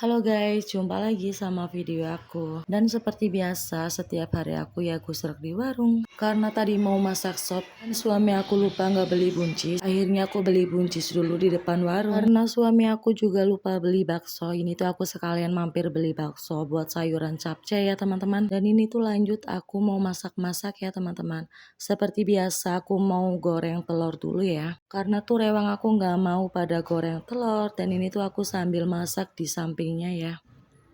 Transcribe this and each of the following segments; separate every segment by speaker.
Speaker 1: Halo guys, jumpa lagi sama video aku. Dan seperti biasa, setiap hari aku gusrak di warung. Karena tadi mau masak sop, dan suami aku lupa nggak beli buncis. Akhirnya aku beli buncis dulu di depan warung. Karena suami aku juga lupa beli bakso, ini tuh aku sekalian mampir beli bakso buat sayuran capcay ya teman-teman. Dan ini tuh lanjut aku mau masak-masak ya teman-teman. Seperti biasa aku mau goreng telur dulu ya. Karena tuh rewang aku nggak mau pada goreng telur, dan ini tuh aku sambil masak di samping ya.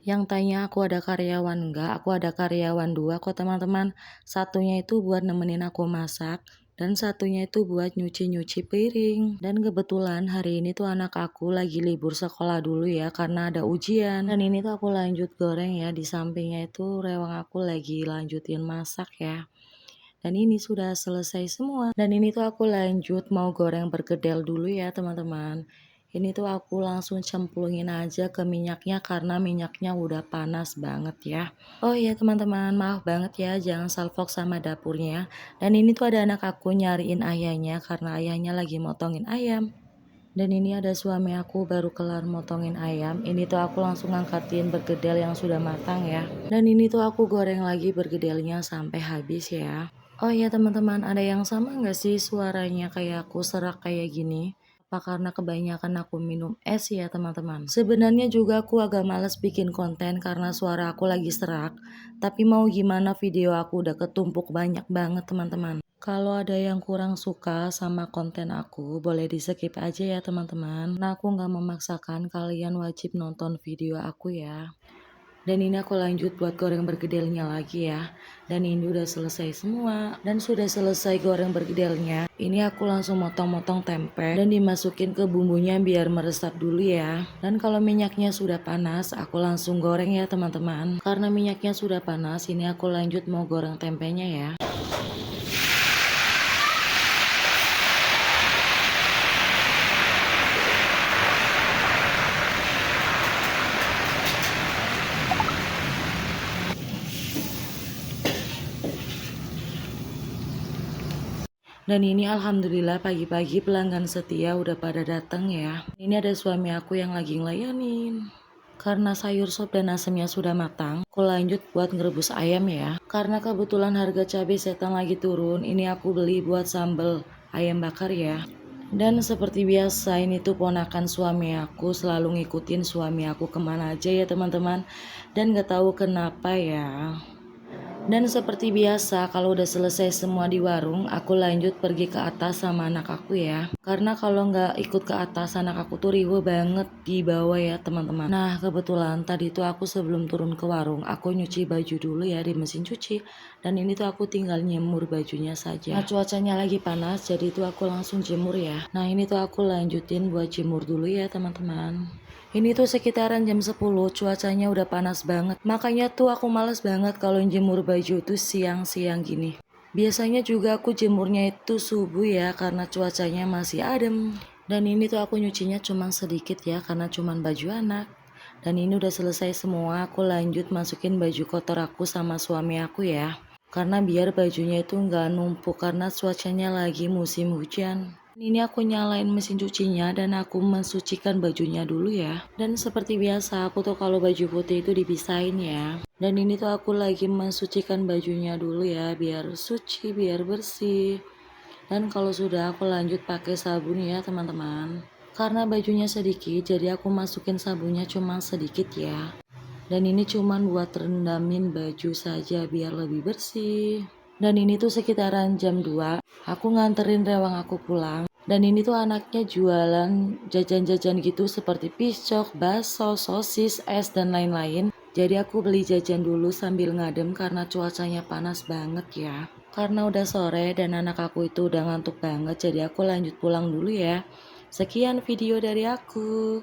Speaker 1: Yang tanya aku ada karyawan enggak? Aku ada karyawan dua kok teman-teman. Satunya itu buat nemenin aku masak, dan satunya itu buat nyuci-nyuci piring. Dan kebetulan hari ini tuh anak aku lagi libur sekolah dulu ya karena ada ujian. Dan ini tuh aku lanjut goreng ya, di sampingnya itu rewang aku lagi lanjutin masak ya. Dan ini sudah selesai semua. Dan ini tuh aku lanjut mau goreng bergedel dulu ya teman-teman. Ini tuh aku langsung cemplungin aja ke minyaknya karena minyaknya udah panas banget ya. Oh iya teman-teman, maaf banget ya jangan salfok sama dapurnya. Dan ini tuh ada anak aku nyariin ayahnya karena ayahnya lagi motongin ayam. Dan ini ada suami aku baru kelar motongin ayam. Ini tuh aku langsung ngangkatin bergedel yang sudah matang ya. Dan ini tuh aku goreng lagi bergedelnya sampai habis ya. Oh iya teman-teman, ada yang sama nggak sih suaranya kayak aku serak kayak gini? Apa karena kebanyakan aku minum es ya teman-teman? Sebenarnya juga aku agak males bikin konten karena suara aku lagi serak. Tapi mau gimana, video aku udah ketumpuk banyak banget teman-teman. Kalau ada yang kurang suka sama konten aku, boleh di skip aja ya teman-teman. Nah aku nggak memaksakan kalian wajib nonton video aku ya. Dan ini aku lanjut buat goreng bergedelnya lagi ya. Dan ini udah selesai semua. Dan sudah selesai goreng bergedelnya. Ini aku langsung motong-motong tempe dan dimasukin ke bumbunya biar meresap dulu ya. Dan kalau minyaknya sudah panas, aku langsung goreng ya teman-teman. Karena minyaknya sudah panas, ini aku lanjut mau goreng tempenya ya. Dan ini alhamdulillah pagi-pagi pelanggan setia udah pada datang ya. Ini ada suami aku yang lagi ngelayanin. Karena sayur sop dan asemnya sudah matang, aku lanjut buat ngerebus ayam ya. Karena kebetulan harga cabai setan lagi turun, ini aku beli buat sambal ayam bakar ya. Dan seperti biasa ini tuh ponakan suami aku selalu ngikutin suami aku kemana aja ya teman-teman. Dan gak tahu kenapa ya. Dan seperti biasa kalau udah selesai semua di warung, aku lanjut pergi ke atas sama anak aku ya. Karena kalau nggak ikut ke atas, anak aku tuh riwe banget di bawah ya teman-teman. Nah kebetulan tadi tuh aku sebelum turun ke warung, aku nyuci baju dulu ya di mesin cuci. Dan ini tuh aku tinggal nyemur bajunya saja. Nah cuacanya lagi panas, jadi tuh aku langsung jemur ya. Nah ini tuh aku lanjutin buat jemur dulu ya teman-teman. Ini tuh sekitaran jam 10, cuacanya udah panas banget. Makanya tuh aku males banget kalau jemur baju tuh siang-siang gini. Biasanya juga aku jemurnya itu subuh ya karena cuacanya masih adem. Dan ini tuh aku nyucinya cuma sedikit ya karena cuma baju anak. Dan ini udah selesai semua, aku lanjut masukin baju kotor aku sama suami aku ya. Karena biar bajunya itu nggak numpuk karena cuacanya lagi musim hujan. Ini aku nyalain mesin cucinya dan aku mensucikan bajunya dulu ya. Dan seperti biasa aku tuh kalau baju putih itu dipisahin ya. Dan ini tuh aku lagi mensucikan bajunya dulu ya biar suci, biar bersih. Dan kalau sudah aku lanjut pakai sabun ya teman-teman. Karena bajunya sedikit jadi aku masukin sabunnya cuma sedikit ya. Dan ini cuman buat rendamin baju saja biar lebih bersih. Dan ini tuh sekitaran jam 2, aku nganterin rewang aku pulang. Dan ini tuh anaknya jualan jajan-jajan gitu seperti piscok, bakso, sosis, es, dan lain-lain. Jadi aku beli jajan dulu sambil ngadem karena cuacanya panas banget ya. Karena udah sore dan anak aku itu udah ngantuk banget, jadi aku lanjut pulang dulu ya. Sekian video dari aku.